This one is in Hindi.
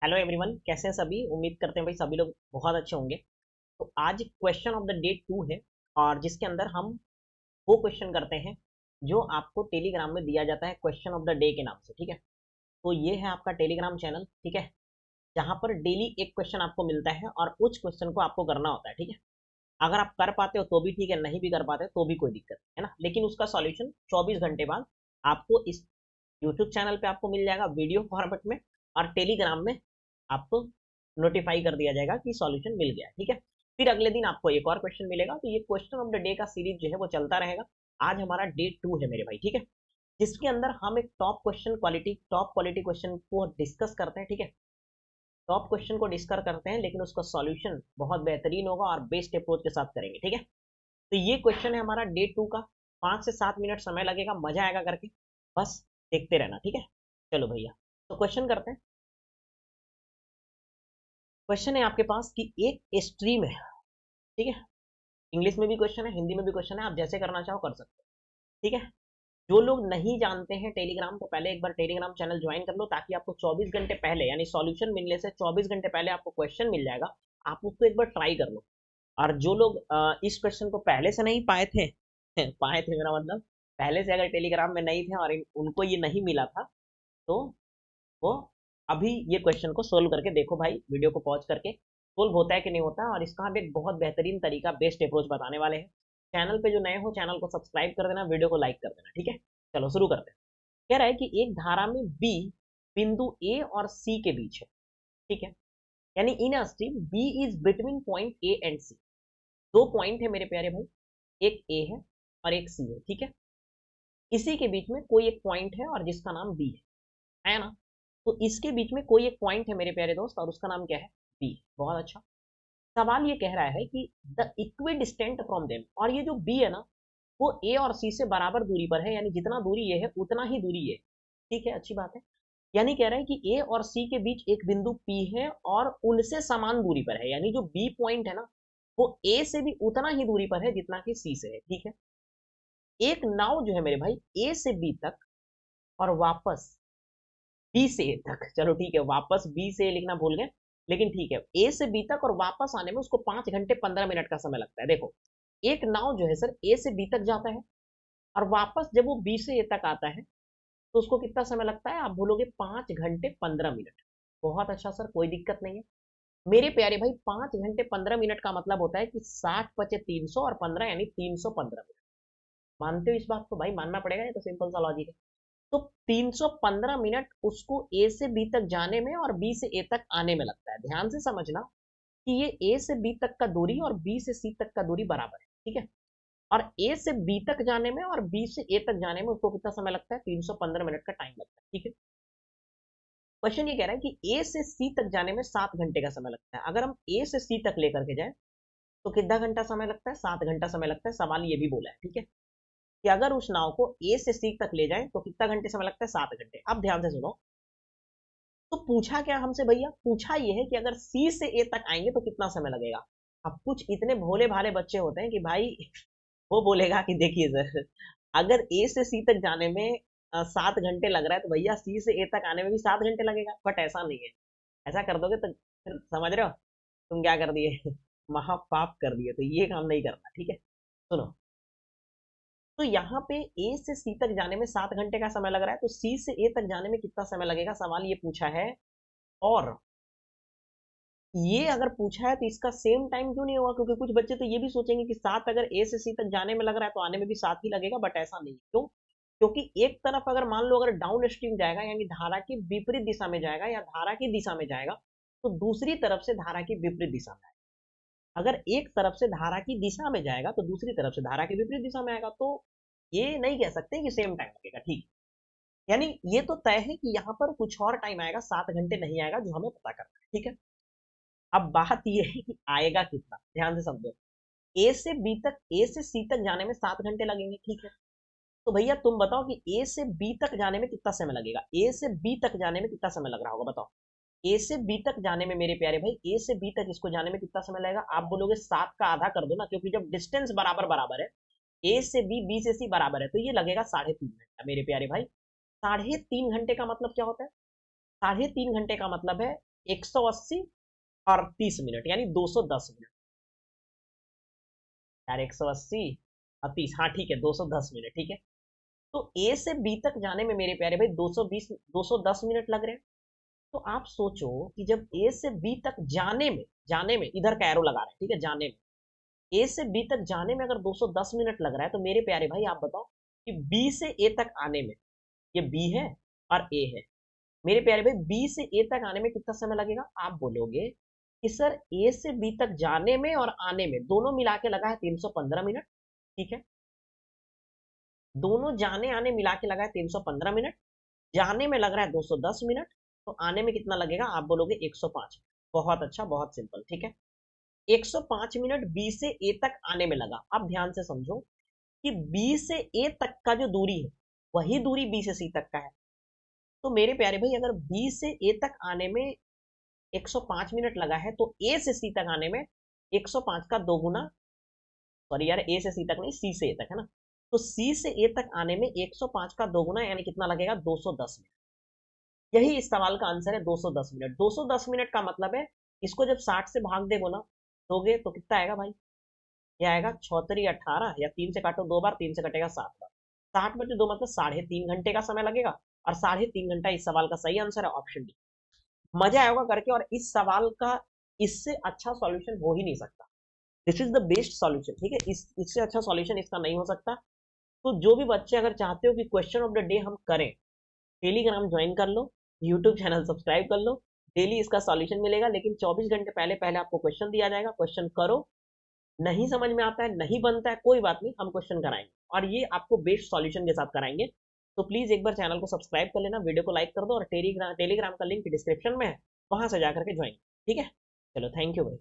हेलो एवरीवन, कैसे हैं सभी। उम्मीद करते हैं भाई सभी लोग बहुत अच्छे होंगे। तो आज क्वेश्चन ऑफ द डे 2 है और जिसके अंदर हम वो क्वेश्चन करते हैं जो आपको टेलीग्राम में दिया जाता है क्वेश्चन ऑफ द डे के नाम से। ठीक है, तो ये है आपका टेलीग्राम चैनल। ठीक है, जहां पर डेली एक क्वेश्चन आपको मिलता है और उस क्वेश्चन को आपको करना होता है। ठीक है, अगर आप कर पाते हो तो भी ठीक है, नहीं भी कर पाते तो भी कोई दिक्कत नहीं है ना, लेकिन उसका सॉल्यूशन 24 घंटे बाद आपको इस यूट्यूब चैनल पे आपको मिल जाएगा वीडियो फॉर्मेट में, और टेलीग्राम में आपको नोटिफाई कर दिया जाएगा कि सॉल्यूशन मिल गया। ठीक है, फिर अगले दिन आपको एक और क्वेश्चन मिलेगा। तो ये क्वेश्चन ऑफ द डे का सीरीज जो है वो चलता रहेगा। आज हमारा डे 2 है मेरे भाई। ठीक है, जिसके अंदर हम एक टॉप क्वालिटी क्वेश्चन को डिस्कस करते हैं। ठीक है, टॉप क्वेश्चन को डिस्कस करते हैं, लेकिन उसका सॉल्यूशन बहुत बेहतरीन होगा और बेस्ट अप्रोच के साथ करेंगे। ठीक है, तो ये क्वेश्चन है हमारा डे 2 का। 5 से 7 मिनट समय लगेगा, मजा आएगा करके, बस देखते रहना। ठीक है, चलो भैया, तो क्वेश्चन करते हैं। क्वेश्चन है आपके पास कि एक स्ट्रीम है। ठीक है, इंग्लिश में भी क्वेश्चन है, हिंदी में भी क्वेश्चन है, आप जैसे करना चाहो कर सकते हो। ठीक है, जो लोग नहीं जानते हैं टेलीग्राम, तो पहले एक बार टेलीग्राम चैनल ज्वाइन कर लो, ताकि आपको 24 घंटे पहले, यानी सॉल्यूशन मिलने से 24 घंटे पहले आपको क्वेश्चन मिल जाएगा। आप उसको एक बार ट्राई कर लो। और जो लोग इस क्वेश्चन को पहले से नहीं पाए थे पाए थे मेरा मतलब, पहले से अगर टेलीग्राम में नहीं थे और उनको ये नहीं मिला था, तो वो अभी ये क्वेश्चन को सोल्व करके देखो भाई, वीडियो को पॉज करके सोल्व होता है कि नहीं होता है। और इसका हम एक बहुत बेहतरीन तरीका, बेस्ट अप्रोच बताने वाले हैं। चैनल पे जो नए हो, चैनल को सब्सक्राइब कर देना, वीडियो को लाइक कर देना। ठीक है, चलो शुरू करते हैं। कह रहा है कि एक धारा में बी बिंदु ए और सी के बीच है। ठीक है, यानी in a stream B is between point A and C. दो पॉइंट है मेरे प्यारे भाई, एक ए है और एक सी है। ठीक है, इसी के बीच में कोई एक पॉइंट है और जिसका नाम बी है ना। तो इसके बीच में कोई एक पॉइंट है मेरे प्यारे दोस्त, और उसका नाम क्या है, बी। बहुत अच्छा। सवाल ये कह रहा है कि the equi distant from them, और ये जो बी है ना, वो ए और सी से बराबर दूरी पर है, यानी जितना दूरी ये है उतना ही दूरी ये। ठीक है, अच्छी बात है। यानी कह रहा है कि ए और सी के बीच एक बिंदु पी है और उनसे समान दूरी पर है, यानी जो बी पॉइंट है ना, वो ए से भी उतना ही दूरी पर है जितना कि सी से है। ठीक है, एक नाव जो है मेरे भाई ए से बी तक और वापस बी से ए तक, चलो ठीक है, वापस बी से लिखना भूल गए, लेकिन ठीक है, ए से बी तक और वापस आने में उसको 5 घंटे 15 मिनट का समय लगता है। देखो, एक नाव जो है सर ए से बी तक जाता है, और वापस जब वो बी से ए तक आता है तो उसको कितना समय लगता है, आप बोलोगे 5 घंटे 15 मिनट। बहुत अच्छा सर, कोई दिक्कत नहीं है मेरे प्यारे भाई। 5 घंटे 15 मिनट का मतलब होता है कि 60 × 5 = 300 और 15 यानी 315 मिनट। मानते हो इस बात को भाई, मानना पड़ेगा, ये तो सिंपल सा लॉजिक है। तो 315 मिनट उसको ए से बी तक जाने में और बी से ए तक आने में लगता है। ध्यान से समझना कि ये ए से बी तक का दूरी और बी से सी तक का दूरी बराबर है। ठीक है, और ए से बी तक जाने में और बी से ए तक जाने में उसको कितना समय लगता है, 315 मिनट का टाइम लगता है। ठीक है, क्वेश्चन ये कह रहा है कि ए से सी तक जाने में 7 घंटे का समय लगता है। अगर हम ए से सी तक लेकर के जाए तो कितना घंटा समय लगता है, 7 घंटा समय लगता है। सवाल ये भी बोला है, ठीक है, कि अगर उस नाव को ए से सी तक ले जाए तो कितना घंटे समय लगता है, 7 घंटे। अब ध्यान से सुनो, तो पूछा क्या हमसे भैया, पूछा ये है कि अगर सी से ए तक आएंगे तो कितना समय लगेगा। अब कुछ इतने भोले भाले बच्चे होते हैं कि भाई वो बोलेगा कि देखिए सर, अगर ए से सी तक जाने में 7 घंटे लग रहा है, तो भैया सी से ए तक आने में भी 7 घंटे लगेगा। बट ऐसा नहीं है, ऐसा कर दोगे तो फिर समझ रहे हो तुम क्या कर दिए महापाप कर दिए, तो ये काम नहीं करना। ठीक है, सुनो, तो यहाँ पे ए से सी तक जाने में 7 घंटे का समय लग रहा है, तो सी से ए तक जाने में कितना समय लगेगा, सवाल ये पूछा है। और ये अगर पूछा है तो इसका सेम टाइम क्यों नहीं होगा, क्योंकि कुछ बच्चे तो ये भी सोचेंगे कि 7 अगर ए से सी तक जाने में लग रहा है तो आने में भी 7 ही लगेगा। बट ऐसा नहीं, क्यों, क्योंकि एक तरफ अगर मान लो अगर डाउन स्ट्रीम जाएगा, यानी धारा की विपरीत दिशा में जाएगा या धारा की दिशा में जाएगा, तो दूसरी तरफ से धारा की विपरीत दिशा में आएगा। अगर एक तरफ से धारा की दिशा में जाएगा तो दूसरी तरफ से धारा की विपरीत दिशा में आएगा, तो ये नहीं कह सकते कि सेम टाइम लगेगा। ठीक, यानी ये तो तय है कि यहाँ पर कुछ और टाइम आएगा, 7 घंटे नहीं आएगा, जो हमें पता करना है। ठीक है, अब बात ये है कि आएगा कितना, ध्यान से समझो। ए से बी तक, ए से सी तक जाने में 7 घंटे लगेंगे। ठीक है, तो भैया तुम बताओ कि ए से बी तक जाने में कितना समय लगेगा, ए से बी तक जाने में कितना समय लग रहा होगा, बताओ। ए से बी तक जाने में मेरे प्यारे भाई, ए से बी तक इसको जाने में कितना समय लगेगा, आप बोलोगे 7 का आधा कर दो ना, क्योंकि जब डिस्टेंस बराबर बराबर है, ए से बी, बी से सी बराबर है, तो ये लगेगा 3.5 घंटा मेरे प्यारे भाई। 3.5 घंटे का मतलब क्या होता है, 3.5 घंटे का मतलब है 180 और 30 मिनट यानी 210 मिनट यार। 180 और 30, हाँ ठीक है, 210 मिनट, ठीक है। तो ए से बी तक जाने में मेरे प्यारे भाई 210 मिनट लग रहे हैं। तो आप सोचो कि जब ए से बी तक जाने में इधर का एरो लगा रहे हैं, ठीक है, जाने में ए से बी तक जाने में अगर 210 मिनट लग रहा है, तो मेरे प्यारे भाई आप बताओ कि बी से ए तक आने में, ये बी है और ए है, मेरे प्यारे भाई बी से ए तक आने में कितना समय लगेगा? आप बोलोगे कि सर ए से बी तक जाने में और आने में दोनों मिला के लगा है 315 मिनट, ठीक है। दोनों जाने आने मिला के लगा है 315 मिनट, जाने में लग रहा है 210 मिनट, तो आने में कितना लगेगा? आप बोलोगे 105। बहुत अच्छा, बहुत सिंपल, ठीक है। 105 मिनट बी से ए तक आने में लगा। अब ध्यान से समझो कि बी से ए तक का जो दूरी है वही दूरी बी से सी तक का है। तो मेरे प्यारे भाई अगर बी से ए तक आने में 105 मिनट लगा है, तो ए से सी तक आने में 105 का दोगुना, सॉरी यार, ए से सी तक नहीं, सी से ए तक है ना, तो सी से ए तक आने में 105 का दोगुना यानी कितना लगेगा? 210 मिनट। यही इस सवाल का आंसर है, 210 मिनट। 210 मिनट का मतलब है इसको जब 60 से भाग देगो ना, दोगे तो कितना आएगा भाई? ये आएगा 6×3 = 18, या 3 से काटो 2 बार, 3 से कटेगा 7 बार, 60/2 मतलब 3.5 घंटे का समय लगेगा। और 3.5 घंटा इस सवाल का सही आंसर है, ऑप्शन डी। मजा आएगा करके, और इस सवाल का इससे अच्छा सॉल्यूशन हो ही नहीं सकता। This is the best solution, ठीक है। इससे अच्छा सॉल्यूशन इसका नहीं हो सकता। तो जो भी बच्चे अगर चाहते हो कि क्वेश्चन ऑफ द डे हम करें, टेलीग्राम ज्वाइन कर लो, यूट्यूब चैनल सब्सक्राइब कर लो, डेली इसका सॉल्यूशन मिलेगा। लेकिन 24 घंटे पहले पहले आपको क्वेश्चन दिया जाएगा, क्वेश्चन करो, नहीं समझ में आता है, नहीं बनता है, कोई बात नहीं, हम क्वेश्चन कराएंगे और ये आपको बेस्ट सॉल्यूशन के साथ कराएंगे। तो प्लीज एक बार चैनल को सब्सक्राइब कर लेना, वीडियो को लाइक कर दो, और टेलीग्राम का लिंक डिस्क्रिप्शन में है, वहां से जाकर के ज्वाइन, ठीक है। चलो, थैंक यू भाई।